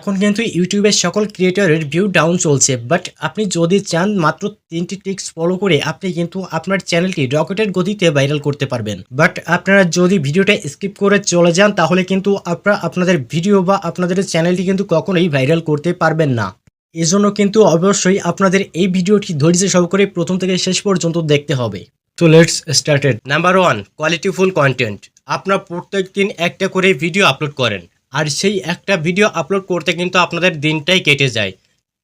এখন কিন্তু ইউটিউবের সকল ক্রিয়েটরের ভিউ ডাউন চলছে, বাট আপনি যদি চান মাত্র 3টি টিপস ফলো করে আপনি কিন্তু আপনার চ্যানেলটি রকেটের গতিতে ভাইরাল করতে পারবেন। বাট আপনারা যদি ভিডিওটা স্কিপ করে চলে যান তাহলে কিন্তু আপনারা আপনাদের ভিডিও বা আপনাদের চ্যানেলটি কিন্তু কখনোই ভাইরাল করতে পারবেন না। এজন্য কিন্তু অবশ্যই আপনাদের এই ভিডিওটি ধৈর্য সহকারে প্রথম থেকে শেষ পর্যন্ত দেখতে হবে। তো let's started. Number 1, qualityful content. আপনারা প্রত্যেকদিন একটা করে ভিডিও আপলোড করেন, আর সেই একটা ভিডিও আপলোড করতে কিন্তু আপনাদের দিনটাই কেটে যায়।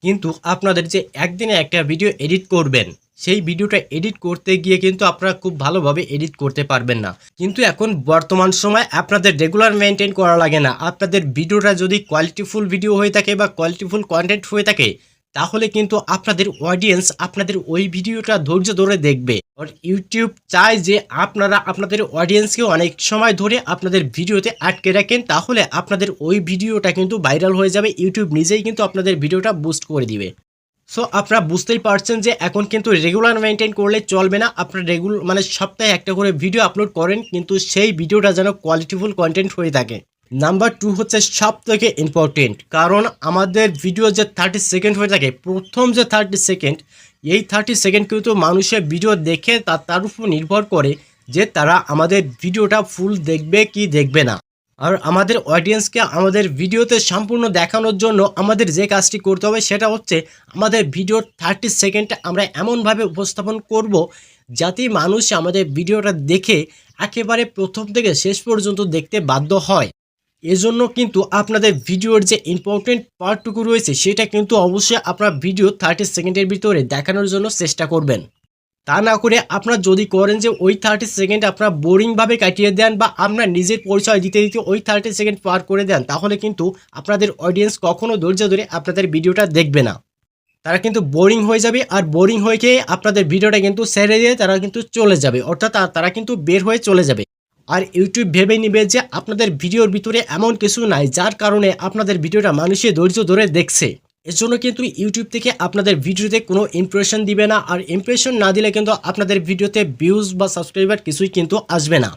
কিন্তু আপনাদের যে একদিনে একটা ভিডিও এডিট করবেন, সেই ভিডিওটা এডিট করতে গিয়ে কিন্তু আপনারা খুব ভালোভাবে এডিট করতে পারবেন না। কিন্তু এখন বর্তমান সময় আপনাদের রেগুলার মেনটেন করা লাগে না। আপনাদের ভিডিওটা যদি কোয়ালিটিফুল ভিডিও হয়ে থাকে বা কোয়ালিটিফুল কন্টেন্ট হয়ে থাকে, তাহলে কিন্তু আপনাদের অডিয়েন্স আপনাদের ওই ভিডিওটা ধৈর্য ধরে দেখবে। আর ইউটিউব চায় যে আপনারা আপনাদের অডিয়েন্সকে অনেক সময় ধরে আপনাদের ভিডিওতে আটকে রাখেন, তাহলে আপনাদের ওই ভিডিওটা কিন্তু ভাইরাল হয়ে যাবে। ইউটিউব নিজেই কিন্তু আপনাদের ভিডিওটা বুস্ট করে দিবে। সো আপনারা বুঝতেই পারছেন যে এখন কিন্তু রেগুলার মেনটেন করলে চলবে না। আপনারা সপ্তাহে একটা করে ভিডিও আপলোড করেন, কিন্তু সেই ভিডিওটা যেন কোয়ালিটিফুল কন্টেন্ট হয়ে থাকে। নাম্বার 2 হচ্ছে সব থেকে ইম্পর্টেন্ট, কারণ আমাদের ভিডিও যে 30 সেকেন্ড হয়ে থাকে, প্রথম যে 30 সেকেন্ড, এই 30 সেকেন্ড কিন্তু মানুষের ভিডিও দেখে তার উপর নির্ভর করে যে তারা আমাদের ভিডিওটা ফুল দেখবে কি দেখবে না। আর আমাদের অডিয়েন্সকে আমাদের ভিডিওতে সম্পূর্ণ দেখানোর জন্য আমাদের যে কাজটি করতে হবে সেটা হচ্ছে আমাদের ভিডিওর 30 সেকেন্ডটা আমরা এমনভাবে উপস্থাপন করব যাতে মানুষ আমাদের ভিডিওটা দেখে একেবারে প্রথম থেকে শেষ পর্যন্ত দেখতে বাধ্য হয়। এজন্য কিন্তু আপনাদের ভিডিওর যে ইম্পর্টেন্ট পার্টটুকু রয়েছে সেটা কিন্তু অবশ্যই আপনার ভিডিও 30 সেকেন্ডের ভিতরে দেখানোর জন্য চেষ্টা করবেন। তা না করে আপনারা যদি করেন যে ওই 30 সেকেন্ড আপনারা বোরিংভাবে কাটিয়ে দেন বা আপনার নিজের পরিচয় দিতে দিতে ওই 30 সেকেন্ড পার করে দেন, তাহলে কিন্তু আপনাদের অডিয়েন্স কখনো ধৈর্য ধরে আপনাদের ভিডিওটা দেখবে না। তারা কিন্তু বোরিং হয়ে যাবে, আর বোরিং হয়ে গিয়ে আপনাদের ভিডিওটা কিন্তু ছেড়ে দিয়ে তারা কিন্তু চলে যাবে, অর্থাৎ তারা কিন্তু বের হয়ে চলে যাবে। আর ইউটিউব ভেবে নিবে যে আপনাদের ভিডিওর ভিতরে এমন কিছু নাই যার কারণে আপনাদের ভিডিওটা মানুষের ধৈর্য ধরে দেখছে। এর জন্য কিন্তু ইউটিউব থেকে আপনাদের ভিডিওতে কোনো ইমপ্রেশন দিবে না, আর ইমপ্রেশন না দিলে কিন্তু আপনাদের ভিডিওতে ভিউজ বা সাবস্ক্রাইবার কিছুই কিন্তু আসবে না।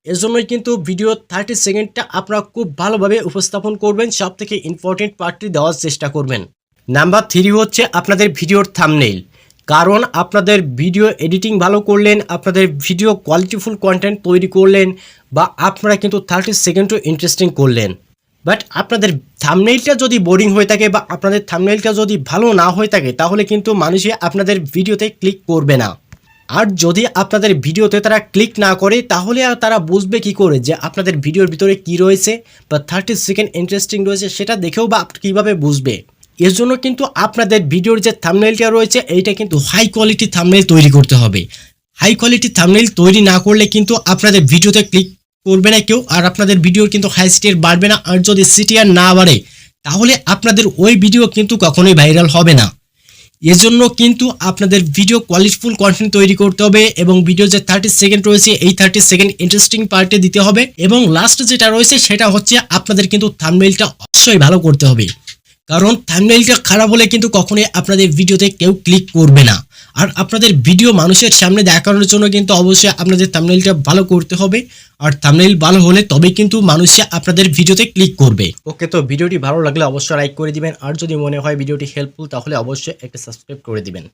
এর জন্যই কিন্তু ভিডিও 30 সেকেন্ডটা আপনারা খুব ভালোভাবে উপস্থাপন করবেন, সব থেকে ইম্পর্টেন্ট পার্টটি দেওয়ার চেষ্টা করবেন। নাম্বার 3 হচ্ছে আপনাদের ভিডিওর থাম্বনেইল। কারণ আপনাদের ভিডিও এডিটিং ভালো করলেন, আপনাদের ভিডিও কোয়ালিটিফুল কন্টেন্ট তৈরি করলেন, বা আপনারা কিন্তু 30 সেকেন্ডও ইন্টারেস্টিং করলেন, বাট আপনাদের থাম্বনেইলটা যদি বোরিং হয়ে থাকে বা আপনাদের থাম্বনেইলটা যদি ভালো না হয়ে থাকে, তাহলে কিন্তু মানুষে আপনাদের ভিডিওতে ক্লিক করবে না। আর যদি আপনাদের ভিডিওতে তারা ক্লিক না করে, তাহলে আর তারা বুঝবে কি করে যে আপনাদের ভিডিওর ভিতরে কি রয়েছে বা 30 সেকেন্ড ইন্টারেস্টিং রয়েছে, সেটা দেখেও বা কীভাবে বুঝবে। এর জন্য কিন্তু আপনাদের ভিডিওর যে থাম্বনেইলটা রয়েছে এইটা কিন্তু হাই কোয়ালিটি থাম্বনেইল তৈরি করতে হবে। হাই কোয়ালিটি থাম্বনেইল তৈরি না করলে কিন্তু আপনাদের ভিডিওতে ক্লিক করবে না কেউ, আর আপনাদের ভিডিওর কিন্তু হাই সিটিআর বাড়বে না। আর যদি সিটিআর না বাড়ে, তাহলে আপনাদের ওই ভিডিও কিন্তু কখনোই ভাইরাল হবে না। এজন্য কিন্তু আপনাদের ভিডিও কোয়ালিটিফুল কন্টেন্ট তৈরি করতে হবে, এবং ভিডিও যে 30 সেকেন্ড রয়েছে এই 30 সেকেন্ড ইন্টারেস্টিং পার্টে দিতে হবে, এবং লাস্ট যেটা রয়েছে সেটা হচ্ছে আপনাদের কিন্তু থাম্বনেইলটা অবশ্যই ভালো করতে হবে। কারণ থাম্বনেইলটা খারাপ হলে কিন্তু কখনোই আপনাদের ভিডিওতে কেউ ক্লিক করবে না। আর আপনাদের ভিডিও মানুষের সামনে দেখানোর জন্য কিন্তু অবশ্যই আপনাদের থাম্বনেইলটা ভালো করতে হবে, আর থাম্বনেইল ভালো হলে তবেই কিন্তু মানুষ আপনাদের ভিডিওতে ক্লিক করবে। ওকে, তো ভিডিওটি ভালো লাগলে অবশ্যই লাইক করে দিবেন, আর যদি মনে হয় ভিডিওটি হেল্পফুল তাহলে অবশ্যই একটা সাবস্ক্রাইব করে দিবেন।